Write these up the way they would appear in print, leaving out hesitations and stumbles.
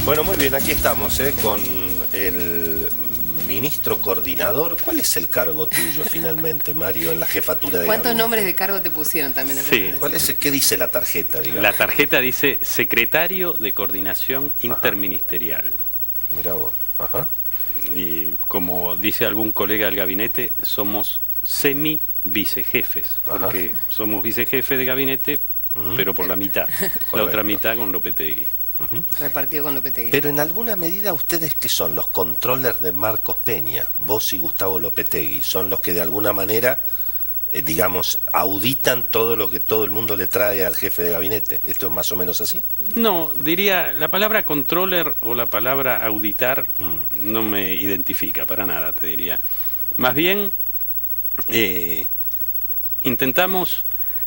Bueno, muy bien, aquí estamos con el ministro coordinador. ¿Cuál es el cargo tuyo finalmente, Mario, en la jefatura de ¿Cuántos gabinete? nombres de cargo te pusieron también? Sí. ¿Cuál es, qué dice la tarjeta, digamos? La tarjeta dice Secretario de Coordinación Interministerial. Mirá vos. Ajá. Y como dice algún colega del gabinete, somos semi-vicejefes, porque somos vicejefes de gabinete, pero por la mitad. La otra mitad con Lopetegui. Repartido con Lopetegui. Pero en alguna medida, ¿ustedes qué son? Los controllers de Marcos Peña, vos y Gustavo Lopetegui, son los que de alguna manera, digamos, auditan todo lo que todo el mundo le trae al jefe de gabinete. ¿Esto es más o menos así? No, diría, la palabra controller o la palabra auditar no me identifica para nada, te diría. Más bien, intentamos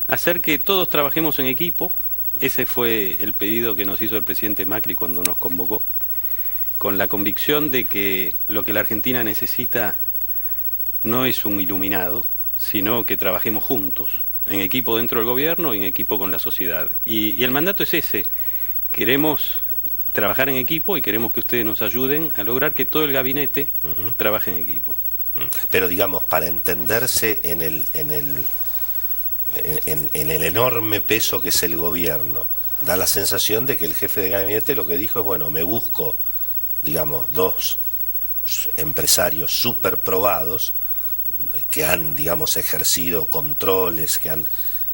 hacer que todos trabajemos en equipo. Ese fue el pedido que nos hizo el presidente Macri cuando nos convocó, con la convicción de que lo que la Argentina necesita no es un iluminado, sino que trabajemos juntos, en equipo dentro del gobierno y en equipo con la sociedad. Y el mandato es ese: queremos trabajar en equipo y queremos que ustedes nos ayuden a lograr que todo el gabinete trabaje en equipo. Pero digamos, para entenderse en el enorme peso que es el gobierno, da la sensación de que el jefe de gabinete lo que dijo es, bueno, me busco, digamos, dos empresarios súper probados que han, digamos, ejercido controles,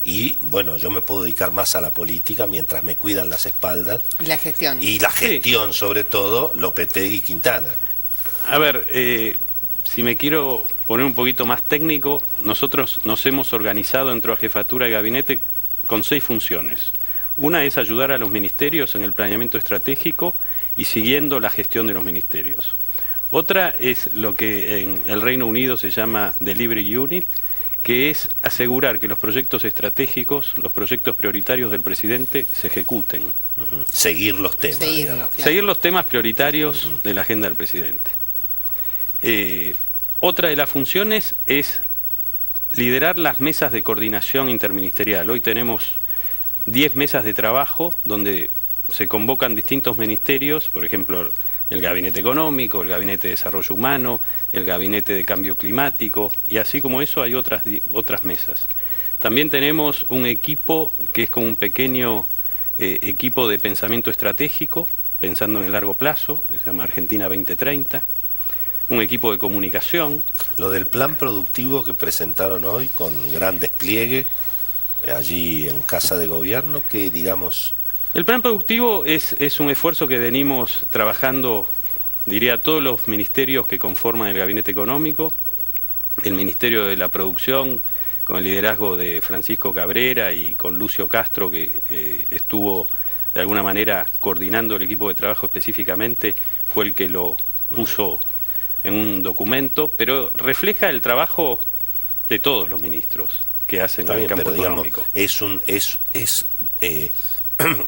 y bueno, yo me puedo dedicar más a la política mientras me cuidan las espaldas. Y la gestión. Y la gestión, sobre todo, Lopetegui y Quintana. A ver, si me quiero poner un poquito más técnico, nosotros nos hemos organizado dentro de la jefatura de gabinete con 6 funciones. Una es ayudar a los ministerios en el planeamiento estratégico y siguiendo la gestión de los ministerios. Otra es lo que en el Reino Unido se llama Delivery Unit, que es asegurar que los proyectos estratégicos, los proyectos prioritarios del presidente se ejecuten. Seguir los temas. Claro. Seguir los temas prioritarios de la agenda del presidente. Otra de las funciones es liderar las mesas de coordinación interministerial. Hoy tenemos 10 mesas de trabajo donde se convocan distintos ministerios, por ejemplo, el Gabinete Económico, el Gabinete de Desarrollo Humano, el Gabinete de Cambio Climático, y así como eso hay otras mesas. También tenemos un equipo que es como un pequeño equipo de pensamiento estratégico, pensando en el largo plazo, que se llama Argentina 2030. Un equipo de comunicación. Lo del plan productivo que presentaron hoy con gran despliegue allí en Casa de Gobierno, que digamos... El plan productivo es un esfuerzo que venimos trabajando, diría, todos los ministerios que conforman el Gabinete Económico, el Ministerio de la Producción, con el liderazgo de Francisco Cabrera y con Lucio Castro, que estuvo de alguna manera coordinando el equipo de trabajo específicamente, fue el que lo puso en un documento, pero refleja el trabajo de todos los ministros que hacen en el campo económico. Digamos, es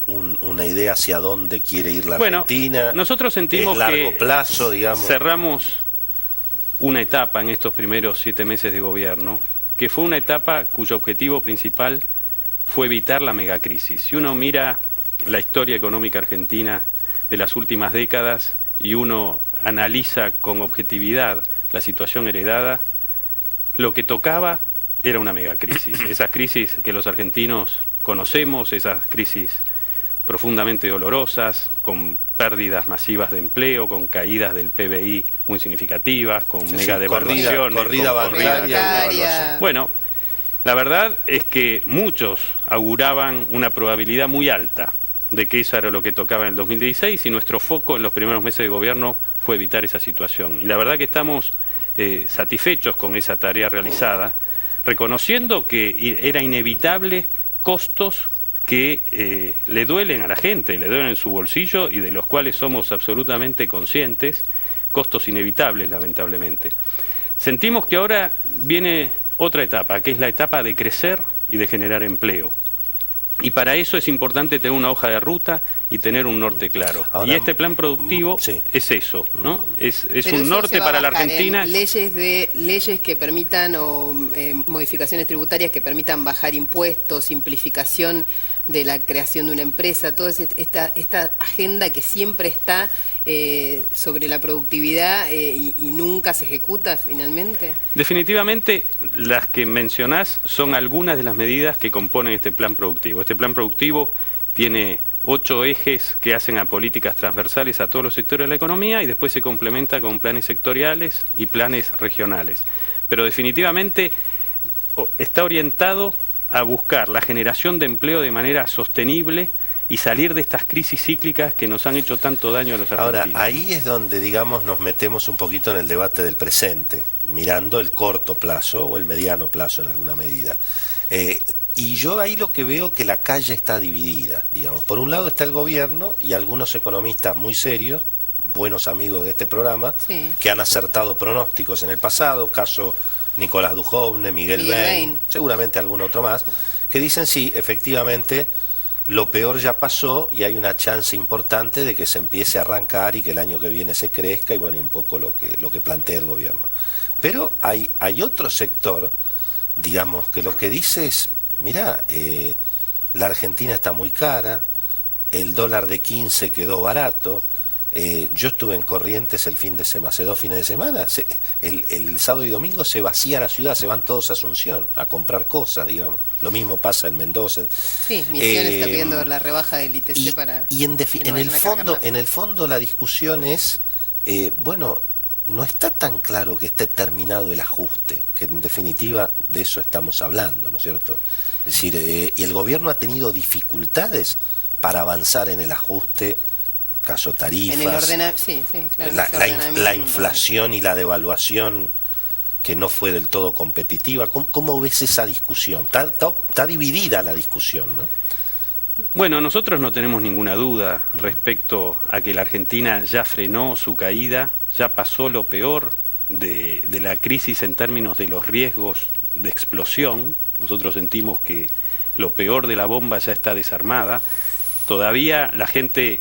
una idea hacia dónde quiere ir la Argentina. Nosotros sentimos es largo que plazo, digamos. Cerramos una etapa en estos primeros 7 meses de gobierno, que fue una etapa cuyo objetivo principal fue evitar la megacrisis. Si uno mira la historia económica argentina de las últimas décadas y uno analiza con objetividad la situación heredada, lo que tocaba era una megacrisis. Esas crisis que los argentinos conocemos, esas crisis profundamente dolorosas, con pérdidas masivas de empleo, con caídas del PBI muy significativas, con megadevaluaciones, corrida bancaria. Bueno, la verdad es que muchos auguraban una probabilidad muy alta de que eso era lo que tocaba en el 2016, y nuestro foco en los primeros meses de gobierno fue evitar esa situación. Y la verdad que estamos satisfechos con esa tarea realizada, reconociendo que era inevitable costos que le duelen a la gente, le duelen en su bolsillo y de los cuales somos absolutamente conscientes, costos inevitables, lamentablemente. Sentimos que ahora viene otra etapa, que es la etapa de crecer y de generar empleo. Y para eso es importante tener una hoja de ruta y tener un norte claro. Ahora, y este plan productivo es eso, ¿no? Es un norte para la Argentina. Leyes que permitan, o modificaciones tributarias que permitan bajar impuestos, simplificación, de la creación de una empresa, toda esta agenda que siempre está sobre la productividad y nunca se ejecuta finalmente? Definitivamente las que mencionás son algunas de las medidas que componen este plan productivo. Este plan productivo tiene 8 ejes que hacen a políticas transversales a todos los sectores de la economía y después se complementa con planes sectoriales y planes regionales. Pero definitivamente está orientado a buscar la generación de empleo de manera sostenible y salir de estas crisis cíclicas que nos han hecho tanto daño a los argentinos. Ahora, ahí es donde, digamos, nos metemos un poquito en el debate del presente, mirando el corto plazo o el mediano plazo en alguna medida. Y yo ahí lo que veo que la calle está dividida, digamos. Por un lado está el gobierno y algunos economistas muy serios, buenos amigos de este programa, Sí. que han acertado pronósticos en el pasado, caso Nicolás Dujovne, Miguel Bain, seguramente algún otro más, que dicen sí, efectivamente, lo peor ya pasó y hay una chance importante de que se empiece a arrancar y que el año que viene se crezca y bueno, y un poco lo que plantea el gobierno. Pero hay otro sector, digamos, que lo que dice es, mirá, la Argentina está muy cara, el dólar de 15 quedó barato, yo estuve en Corrientes el fin de semana, hace 2 fines de semana, el sábado y domingo se vacía la ciudad, se van todos a Asunción a comprar cosas, digamos. Lo mismo pasa en Mendoza. Sí, Misiones está pidiendo la rebaja del ITC y en el fondo la discusión es, bueno, no está tan claro que esté terminado el ajuste, que en definitiva de eso estamos hablando, ¿no es cierto? Es decir, y el gobierno ha tenido dificultades para avanzar en el ajuste, caso tarifas, en el sí, claro, la inflación y la devaluación que no fue del todo competitiva. ¿Cómo ves esa discusión? Está dividida la discusión, ¿no? Bueno, nosotros no tenemos ninguna duda respecto a que la Argentina ya frenó su caída, ya pasó lo peor de la crisis en términos de los riesgos de explosión. Nosotros sentimos que lo peor de la bomba ya está desarmada. Todavía la gente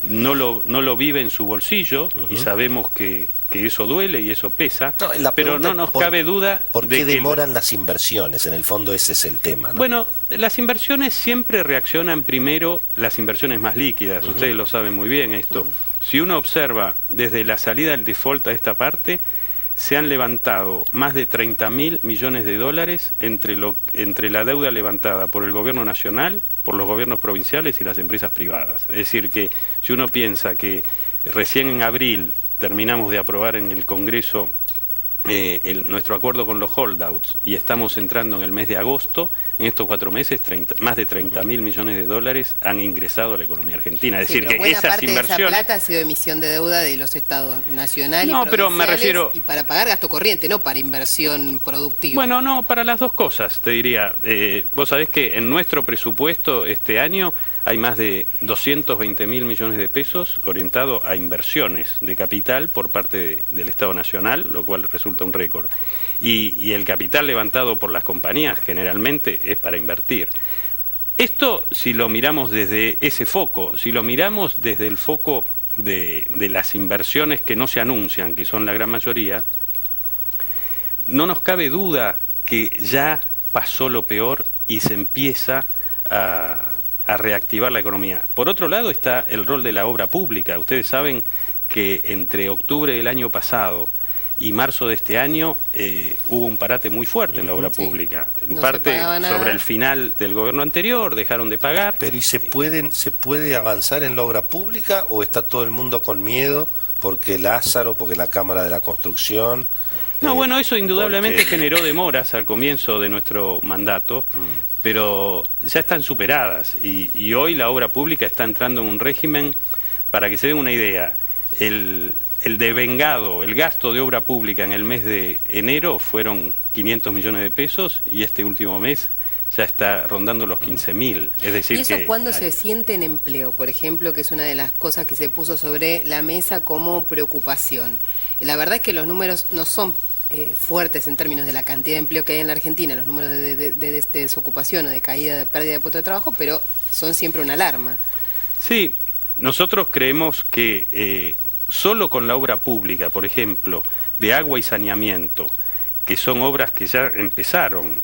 no lo vive en su bolsillo y sabemos que eso duele y eso pesa, pero no nos cabe duda ¿por qué demoran las inversiones? En el fondo ese es el tema, ¿no? Bueno, las inversiones siempre reaccionan primero las inversiones más líquidas, ustedes lo saben muy bien esto. Si uno observa desde la salida del default a esta parte, se han levantado más de 30.000 millones de dólares entre la deuda levantada por el gobierno nacional, por los gobiernos provinciales y las empresas privadas. Es decir, que si uno piensa que recién en abril terminamos de aprobar en el Congreso nuestro acuerdo con los holdouts y estamos entrando en el mes de agosto, en estos 4 meses más de 30.000 millones de dólares han ingresado a la economía argentina. Es decir, que buena parte inversiones... de esa plata ha sido emisión de deuda de los estados nacional y no, provinciales, pero me refiero... y para pagar gasto corriente, no para inversión productiva. Bueno, no, para las dos cosas, te diría. Vos sabés que en nuestro presupuesto este año hay más de 220.000 millones de pesos orientados a inversiones de capital por parte del Estado Nacional, lo cual resulta un récord. Y el capital levantado por las compañías generalmente es para invertir. Esto si lo miramos desde ese foco, si lo miramos desde el foco de las inversiones que no se anuncian, que son la gran mayoría, no nos cabe duda que ya pasó lo peor y se empieza a reactivar la economía. Por otro lado está el rol de la obra pública. Ustedes saben que entre octubre del año pasado y marzo de este año hubo un parate muy fuerte en la obra pública. En parte sobre el final del gobierno anterior, dejaron de pagar. Pero ¿y se puede avanzar en la obra pública o está todo el mundo con miedo porque Lázaro, porque la Cámara de la Construcción? No, bueno, eso indudablemente generó demoras al comienzo de nuestro mandato, pero ya están superadas y hoy la obra pública está entrando en un régimen, para que se den una idea, el devengado, el gasto de obra pública en el mes de enero fueron 500 millones de pesos y este último mes ya está rondando los 15.000. Es decir, ¿y eso que cuándo se siente en empleo, por ejemplo, que es una de las cosas que se puso sobre la mesa como preocupación? La verdad es que los números no son fuertes en términos de la cantidad de empleo que hay en la Argentina, los números de desocupación o de caída, de pérdida de puestos de trabajo, pero son siempre una alarma. Sí, nosotros creemos que solo con la obra pública, por ejemplo, de agua y saneamiento, que son obras que ya empezaron,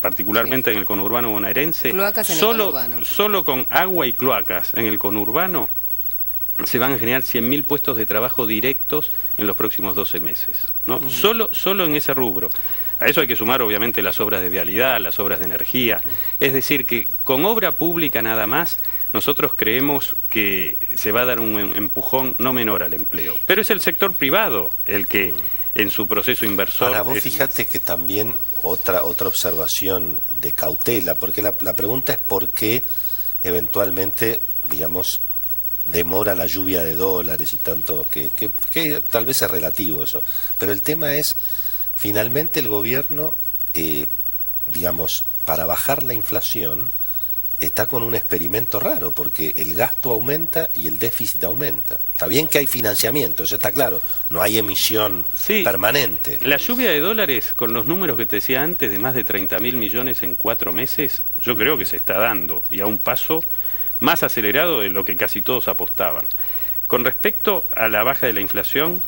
particularmente en el conurbano bonaerense. Cloacas en el conurbano. Solo con agua y cloacas en el conurbano se van a generar 100.000 puestos de trabajo directos en los próximos 12 meses, ¿no? Solo en ese rubro. A eso hay que sumar obviamente las obras de vialidad, las obras de energía. Es decir, que con obra pública nada más, nosotros creemos que se va a dar un empujón no menor al empleo. Pero es el sector privado el que en su proceso inversor... Ahora vos fíjate que también otra observación de cautela, porque la pregunta es por qué eventualmente, digamos, demora la lluvia de dólares y tanto, que tal vez es relativo eso. Pero el tema es, finalmente el gobierno, digamos, para bajar la inflación, está con un experimento raro, porque el gasto aumenta y el déficit aumenta. Está bien que hay financiamiento, eso está claro, no hay emisión permanente. La lluvia de dólares, con los números que te decía antes, de más de 30.000 millones en 4 meses, yo creo que se está dando, y a un paso más acelerado de lo que casi todos apostaban. Con respecto a la baja de la inflación,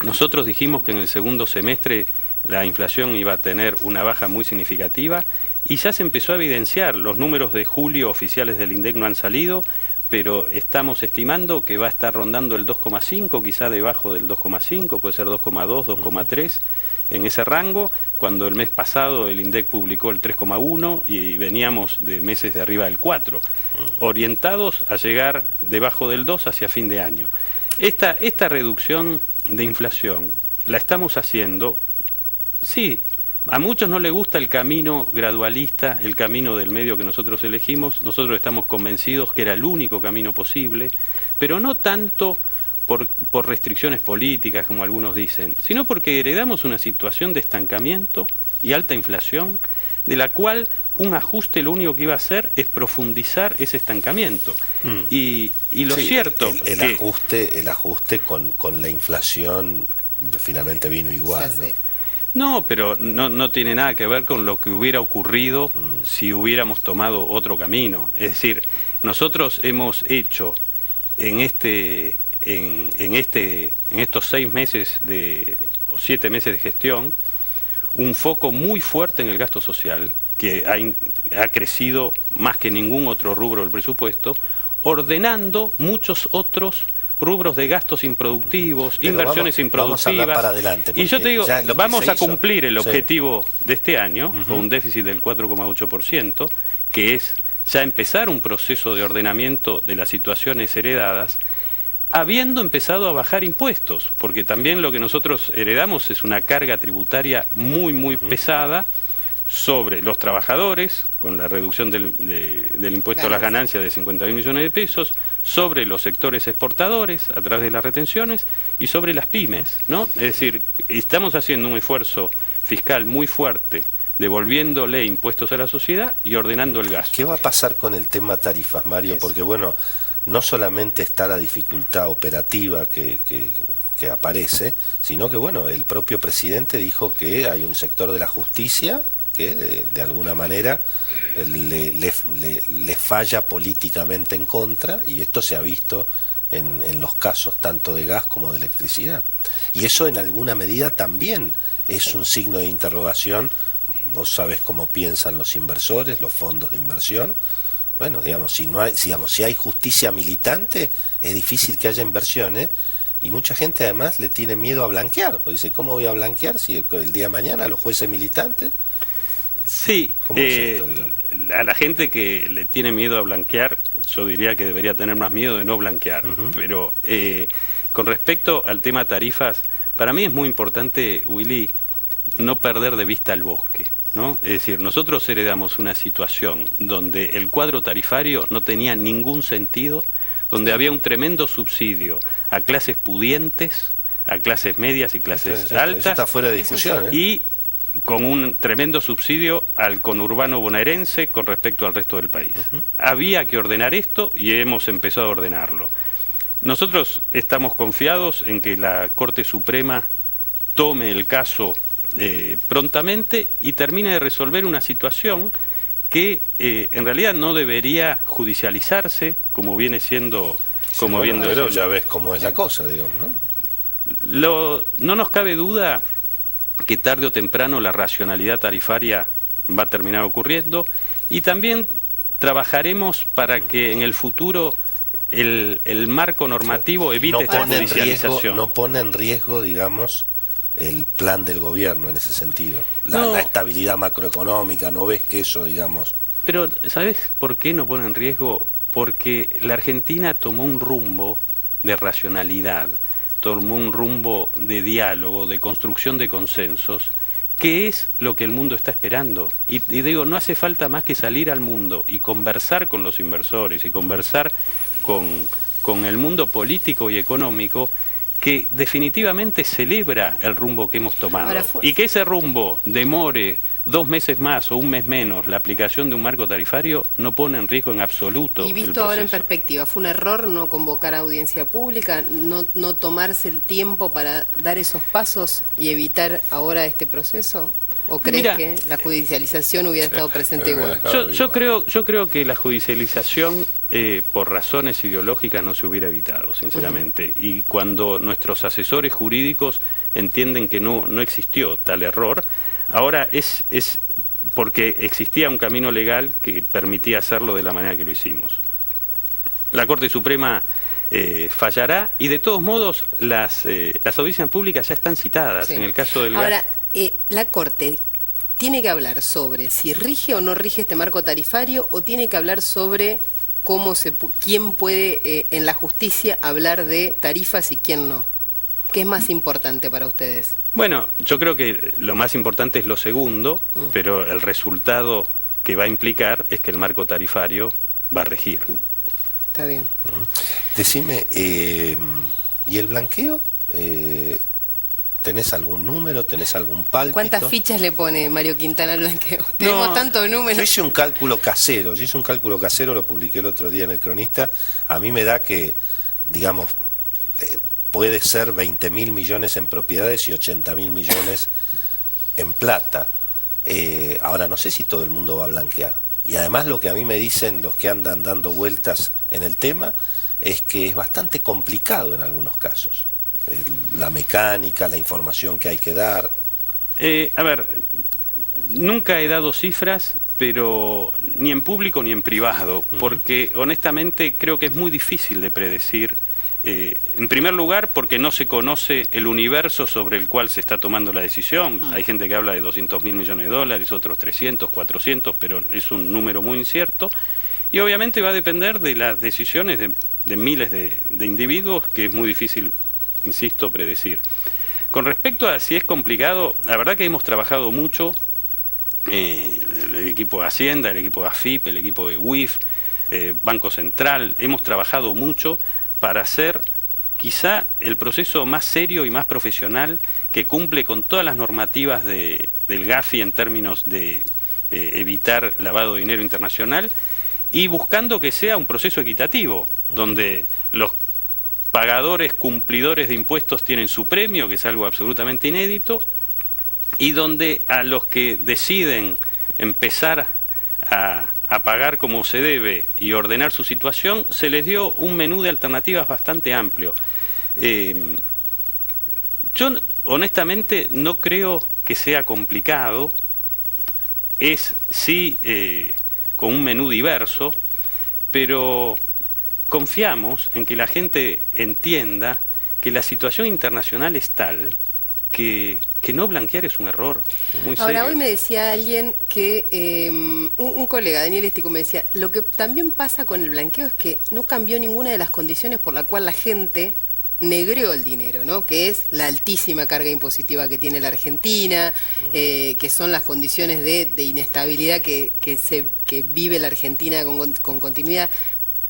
nosotros dijimos que en el segundo semestre la inflación iba a tener una baja muy significativa, y ya se empezó a evidenciar. Los números de julio oficiales del INDEC no han salido, pero estamos estimando que va a estar rondando el 2,5, quizá debajo del 2,5, puede ser 2,2, 2,3, en ese rango, cuando el mes pasado el INDEC publicó el 3,1 y veníamos de meses de arriba del 4, orientados a llegar debajo del 2 hacia fin de año. Esta reducción de inflación la estamos haciendo, sí. A muchos no les gusta el camino gradualista, el camino del medio que nosotros elegimos. Nosotros estamos convencidos que era el único camino posible, pero no tanto por restricciones políticas, como algunos dicen, sino porque heredamos una situación de estancamiento y alta inflación, de la cual un ajuste lo único que iba a hacer es profundizar ese estancamiento. Y lo cierto... El ajuste con la inflación finalmente vino igual, ¿no? No, pero no tiene nada que ver con lo que hubiera ocurrido si hubiéramos tomado otro camino. Es decir, nosotros hemos hecho en estos 6 meses o 7 meses de gestión un foco muy fuerte en el gasto social, que ha crecido más que ningún otro rubro del presupuesto, ordenando muchos otros rubros de gastos improductivos, pero inversiones improductivas. Vamos a hablar para adelante, y yo te digo, vamos a cumplir el objetivo de este año, con un déficit del 4,8%, que es ya empezar un proceso de ordenamiento de las situaciones heredadas, habiendo empezado a bajar impuestos, porque también lo que nosotros heredamos es una carga tributaria muy pesada sobre los trabajadores, con la reducción del impuesto a las ganancias de 50.000 millones de pesos, sobre los sectores exportadores a través de las retenciones y sobre las pymes, ¿no? Es decir, estamos haciendo un esfuerzo fiscal muy fuerte, devolviéndole impuestos a la sociedad y ordenando el gasto. ¿Qué va a pasar con el tema tarifas, Mario? Porque bueno, no solamente está la dificultad operativa que aparece, sino que bueno, el propio presidente dijo que hay un sector de la justicia que de alguna manera le falla políticamente en contra, y esto se ha visto en los casos tanto de gas como de electricidad. Y eso en alguna medida también es un signo de interrogación. Vos sabés cómo piensan los inversores, los fondos de inversión. Bueno, digamos, si hay justicia militante, es difícil que haya inversiones, y mucha gente además le tiene miedo a blanquear, porque dice, ¿cómo voy a blanquear si el día de mañana los jueces militantes? Sí, a la gente que le tiene miedo a blanquear, yo diría que debería tener más miedo de no blanquear. Pero con respecto al tema tarifas, para mí es muy importante, Willy, no perder de vista el bosque, ¿no? Es decir, nosotros heredamos una situación donde el cuadro tarifario no tenía ningún sentido, donde había un tremendo subsidio a clases pudientes, a clases medias y clases altas. Eso está fuera de discusión, Y con un tremendo subsidio al conurbano bonaerense con respecto al resto del país. Había que ordenar esto y hemos empezado a ordenarlo. Nosotros estamos confiados en que la Corte Suprema tome el caso prontamente y termine de resolver una situación que en realidad no debería judicializarse, como viene siendo... Pero ya ves cómo es la cosa, digamos, ¿no? No nos cabe duda que tarde o temprano la racionalidad tarifaria va a terminar ocurriendo, y también trabajaremos para que en el futuro el marco normativo evite esta judicialización. No pone en riesgo, digamos, el plan del gobierno en ese sentido. La estabilidad macroeconómica, ¿no ves que eso, digamos? Pero, ¿sabes por qué no pone en riesgo? Porque la Argentina tomó un rumbo de racionalidad, tomó un rumbo de diálogo, de construcción de consensos, que es lo que el mundo está esperando. Y digo, no hace falta más que salir al mundo y conversar con los inversores y conversar con el mundo político y económico, que definitivamente celebra el rumbo que hemos tomado. Y que ese rumbo demore 2 meses más o 1 mes menos la aplicación de un marco tarifario no pone en riesgo en absoluto. Y visto ahora en perspectiva, ¿fue un error no convocar a audiencia pública, no tomarse el tiempo para dar esos pasos y evitar ahora este proceso? ¿O crees que la judicialización hubiera estado presente igual? Yo creo que la judicialización por razones ideológicas no se hubiera evitado, sinceramente. Y cuando nuestros asesores jurídicos entienden que no existió tal error, ahora es porque existía un camino legal que permitía hacerlo de la manera que lo hicimos. La Corte Suprema fallará, y de todos modos las audiencias públicas ya están citadas. En el caso del gas. La Corte tiene que hablar sobre si rige o no rige este marco tarifario, o tiene que hablar sobre quién puede en la justicia hablar de tarifas y quién no. ¿Qué es más importante para ustedes? Bueno, yo creo que lo más importante es lo segundo, pero el resultado que va a implicar es que el marco tarifario va a regir. Está bien. Decime, ¿y el blanqueo? ¿Tenés algún número? ¿Tenés algún pálpito? ¿Cuántas fichas le pone Mario Quintana al blanqueo? Tenemos tantos números. Yo hice un cálculo casero, lo publiqué el otro día en El Cronista. A mí me da que, digamos, puede ser 20.000 millones en propiedades y 80.000 millones en plata. Ahora, no sé si todo el mundo va a blanquear. Y además lo que a mí me dicen los que andan dando vueltas en el tema es que es bastante complicado en algunos casos. La mecánica, la información que hay que dar. A ver, nunca he dado cifras, pero ni en público ni en privado, porque honestamente creo que es muy difícil de predecir. En primer lugar, porque no se conoce el universo sobre el cual se está tomando la decisión. Hay gente que habla de 200.000 millones de dólares, otros 300, 400, pero es un número muy incierto. Y obviamente va a depender de las decisiones de miles de individuos, que es muy difícil, insisto, predecir. Con respecto a si es complicado, la verdad que hemos trabajado mucho, el equipo de Hacienda, el equipo de AFIP, el equipo de UIF, Banco Central, hemos trabajado mucho para hacer quizá el proceso más serio y más profesional, que cumple con todas las normativas del GAFI en términos de evitar lavado de dinero internacional, y buscando que sea un proceso equitativo, donde los pagadores cumplidores de impuestos tienen su premio, que es algo absolutamente inédito, y donde a los que deciden empezar a pagar como se debe y ordenar su situación, se les dio un menú de alternativas bastante amplio. Yo honestamente no creo que sea complicado, es sí con un menú diverso, pero confiamos en que la gente entienda que la situación internacional es tal que no blanquear es un error muy serio. Ahora, hoy me decía alguien que, un colega, Daniel Estico, me decía, lo que también pasa con el blanqueo es que no cambió ninguna de las condiciones por la cual la gente negreó el dinero, ¿no? Que es la altísima carga impositiva que tiene la Argentina, que son las condiciones de inestabilidad que vive la Argentina con continuidad.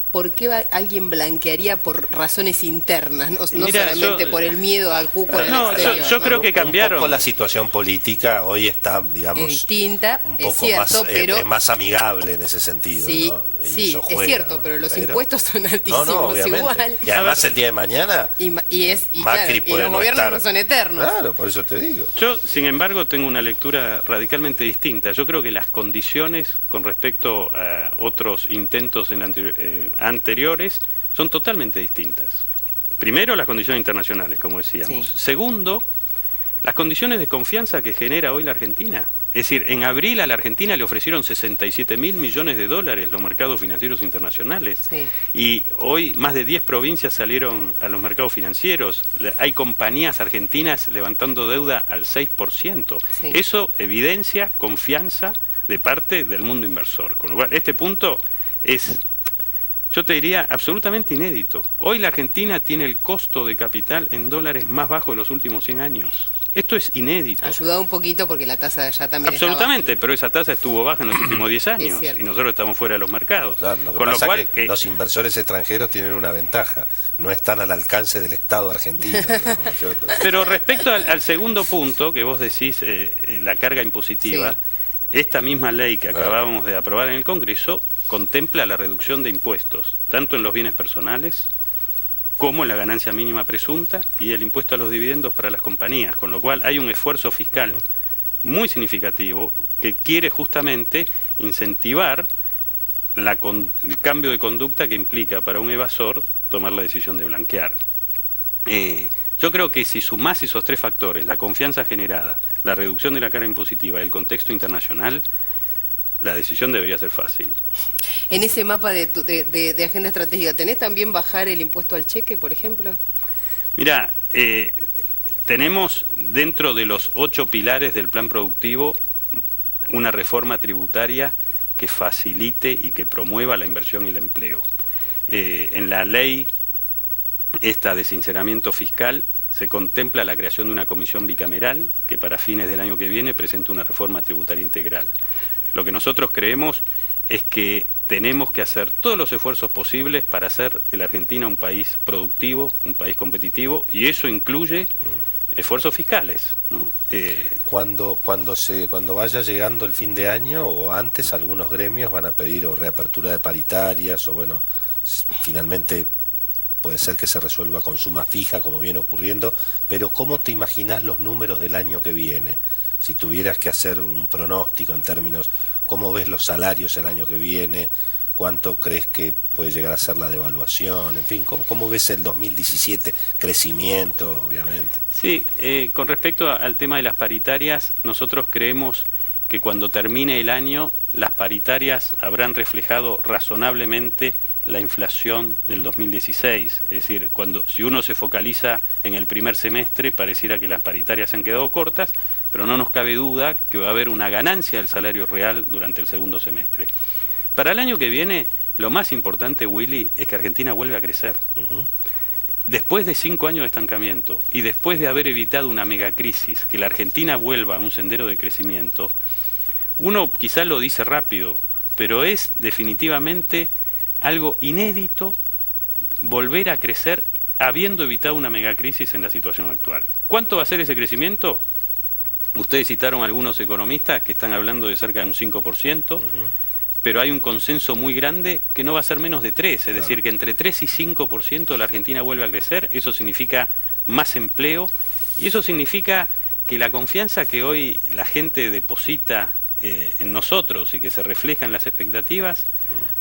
¿Por qué alguien blanquearía por razones internas, no solamente por el miedo al cupo en el exterior? Yo creo que cambiaron. Un poco la situación política hoy está, digamos, es distinta, un poco es cierto, pero es más amigable en ese sentido. Sí, ¿no? Sí, es cierto, pero los impuestos son altísimos igual. Y además el día de mañana y Macri claro, y los gobiernos no son eternos. Claro, por eso te digo. Yo, sin embargo, tengo una lectura radicalmente distinta. Yo creo que las condiciones con respecto a otros intentos anteriores son totalmente distintas. Primero, las condiciones internacionales, como decíamos. Sí. Segundo, las condiciones de confianza que genera hoy la Argentina. Es decir, en abril a la Argentina le ofrecieron 67.000 millones de dólares los mercados financieros internacionales. Sí. Y hoy más de 10 provincias salieron a los mercados financieros. Hay compañías argentinas levantando deuda al 6%. Sí. Eso evidencia confianza de parte del mundo inversor. Con lo cual, este punto es, yo te diría, absolutamente inédito. Hoy la Argentina tiene el costo de capital en dólares más bajo de los últimos 100 años. Esto es inédito. Ayudado un poquito porque la tasa de allá también Absolutamente, está pero esa tasa estuvo baja en los últimos 10 años y nosotros estamos fuera de los mercados. Claro, lo que Con pasa lo cual, es que los inversores extranjeros tienen una ventaja, no están al alcance del Estado argentino. Digamos, ¿no es cierto? Pero respecto al segundo punto que vos decís, la carga impositiva, Sí. esta misma ley que acabábamos de aprobar en el Congreso contempla la reducción de impuestos, tanto en los bienes personales como en la ganancia mínima presunta y el impuesto a los dividendos para las compañías, con lo cual hay un esfuerzo fiscal muy significativo que quiere justamente incentivar el cambio de conducta que implica para un evasor tomar la decisión de blanquear. Yo creo que si sumás esos tres factores, la confianza generada, la reducción de la carga impositiva y el contexto internacional, la decisión debería ser fácil. En ese mapa de agenda estratégica, ¿tenés también bajar el impuesto al cheque, por ejemplo? Mirá, tenemos dentro de los 8 pilares del plan productivo una reforma tributaria que facilite y que promueva la inversión y el empleo. En la ley esta de sinceramiento fiscal se contempla la creación de una comisión bicameral que para fines del año que viene presente una reforma tributaria integral. Lo que nosotros creemos es que tenemos que hacer todos los esfuerzos posibles para hacer de la Argentina un país productivo, un país competitivo, y eso incluye esfuerzos fiscales, ¿no? Cuando vaya llegando el fin de año o antes, algunos gremios van a pedir o reapertura de paritarias o bueno, finalmente puede ser que se resuelva con suma fija como viene ocurriendo, pero ¿cómo te imaginás los números del año que viene? Si tuvieras que hacer un pronóstico en términos, ¿cómo ves los salarios el año que viene? ¿Cuánto crees que puede llegar a ser la devaluación? En fin, ¿cómo ves el 2017? Crecimiento, obviamente. Sí, con respecto al tema de las paritarias, nosotros creemos que cuando termine el año, las paritarias habrán reflejado razonablemente la inflación del 2016. Es decir, si uno se focaliza en el primer semestre, pareciera que las paritarias se han quedado cortas, pero no nos cabe duda que va a haber una ganancia del salario real durante el segundo semestre. Para el año que viene, lo más importante, Willy, es que Argentina vuelve a crecer. Después de 5 años de estancamiento y después de haber evitado una megacrisis, que la Argentina vuelva a un sendero de crecimiento, uno quizás lo dice rápido, pero es definitivamente algo inédito volver a crecer habiendo evitado una megacrisis en la situación actual. ¿Cuánto va a ser ese crecimiento? Ustedes citaron algunos economistas que están hablando de cerca de un 5%, pero hay un consenso muy grande que no va a ser menos de 3, es decir, que entre 3 y 5% la Argentina vuelve a crecer. Eso significa más empleo y eso significa que la confianza que hoy la gente deposita en nosotros y que se refleja en las expectativas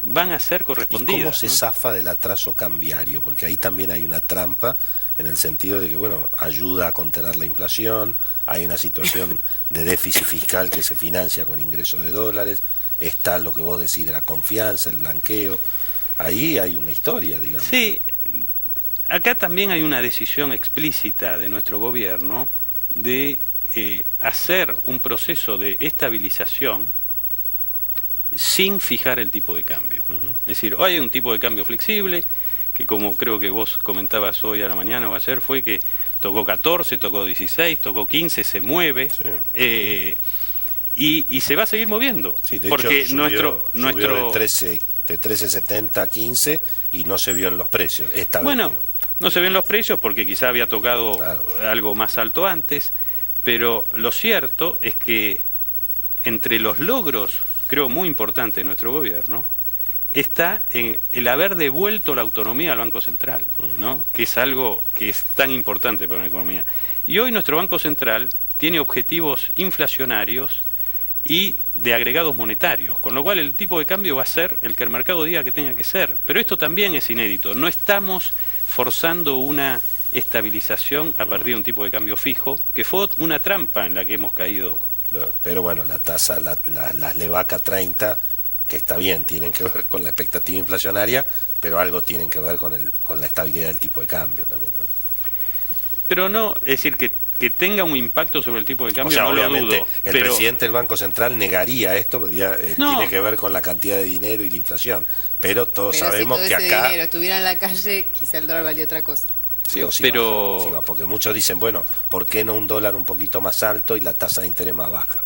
van a ser correspondidas. ¿Y cómo se ¿no? zafa del atraso cambiario? Porque ahí también hay una trampa en el sentido de que, bueno, ayuda a contener la inflación, hay una situación de déficit fiscal que se financia con ingresos de dólares, está lo que vos decís de la confianza, el blanqueo, ahí hay una historia, digamos. Sí, acá también hay una decisión explícita de nuestro gobierno de hacer un proceso de estabilización sin fijar el tipo de cambio. Es decir, hoy hay un tipo de cambio flexible, que como creo que vos comentabas hoy a la mañana o ayer, fue que tocó 14, tocó 16, tocó 15, se mueve, y se va a seguir moviendo. Sí, de porque hecho, subió nuestro de 13.70 a 15 y no se vio en los precios. Bueno, no se ven los precios porque quizá había tocado algo más alto antes, pero lo cierto es que entre los logros, creo muy importante de nuestro gobierno, está en el haber devuelto la autonomía al Banco Central, ¿no? Que es algo que es tan importante para una economía. Y hoy nuestro Banco Central tiene objetivos inflacionarios y de agregados monetarios, con lo cual el tipo de cambio va a ser el que el mercado diga que tenga que ser. Pero esto también es inédito, no estamos forzando una estabilización a partir de un tipo de cambio fijo, que fue una trampa en la que hemos caído. Pero bueno, la tasa, las Levaca 30, que está bien, tienen que ver con la expectativa inflacionaria, pero algo tienen que ver con la estabilidad del tipo de cambio también, ¿no? Pero no, es decir, que tenga un impacto sobre el tipo de cambio, o sea, no obviamente, lo dudo. El pero presidente del Banco Central negaría esto, porque No. tiene que ver con la cantidad de dinero y la inflación. Pero todos sabemos si que todo ese acá... dinero estuviera en la calle, quizá el dólar valía otra cosa. Sí, o sí pero... baja, sí baja, porque muchos dicen, bueno, ¿por qué no un dólar un poquito más alto y la tasa de interés más baja?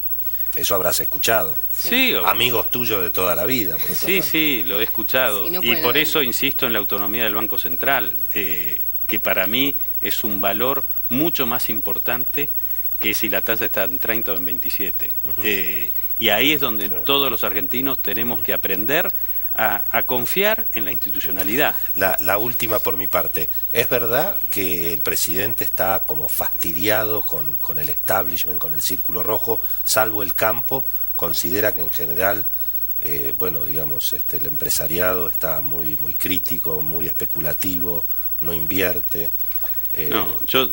Eso habrás escuchado. Sí, Amigos tuyos de toda la vida. Sí, lo he escuchado. Sí, no y por pueden- eso insisto en la autonomía del Banco Central, que para mí es un valor mucho más importante que si la tasa está en 30 o en 27. Y ahí es donde todos los argentinos tenemos que aprender a confiar en la institucionalidad. La última por mi parte. ¿Es verdad que el presidente está como fastidiado con el establishment, con el círculo rojo, salvo el campo? ¿Considera que en general, bueno, digamos, el empresariado está muy crítico, muy especulativo, no invierte? No, yo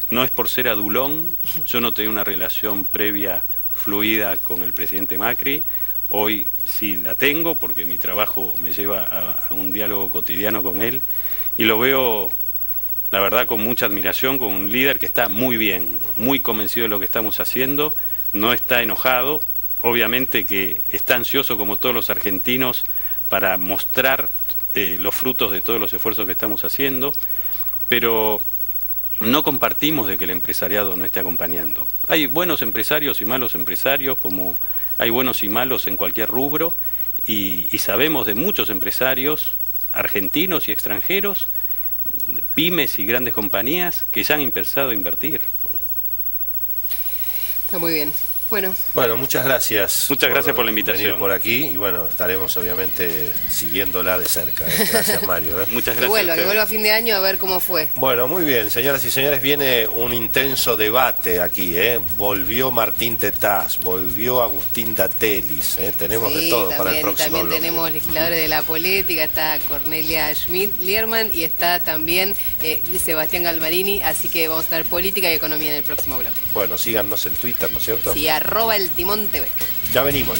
no es por ser adulón, yo no tenía una relación previa fluida con el presidente Macri. Hoy sí la tengo porque mi trabajo me lleva a un diálogo cotidiano con él y lo veo, la verdad, con mucha admiración, con un líder que está muy bien, muy convencido de lo que estamos haciendo, no está enojado, obviamente que está ansioso como todos los argentinos para mostrar los frutos de todos los esfuerzos que estamos haciendo, pero no compartimos de que el empresariado no esté acompañando. Hay buenos empresarios y malos empresarios, como hay buenos y malos en cualquier rubro, y sabemos de muchos empresarios argentinos y extranjeros, pymes y grandes compañías, que ya han empezado a invertir. Está muy bien. Bueno, Muchas gracias. Muchas gracias por la invitación. Venir por aquí y bueno, estaremos obviamente siguiéndola de cerca. Gracias, Mario. Muchas que gracias. vuelva a fin de año a ver cómo fue. Bueno, muy bien, señoras y señores, viene un intenso debate aquí, ¿eh? Volvió Martín Tetaz, volvió Agustín Datelis, ¿eh? Tenemos de todo para el próximo también bloque. tenemos legisladores de la política, está Cornelia Schmidt-Lierman y está también Sebastián Galmarini, así que vamos a tener política y economía en el próximo bloque. Bueno, síganos en Twitter, ¿no es cierto? Sí, @eltimón TV. Ya venimos.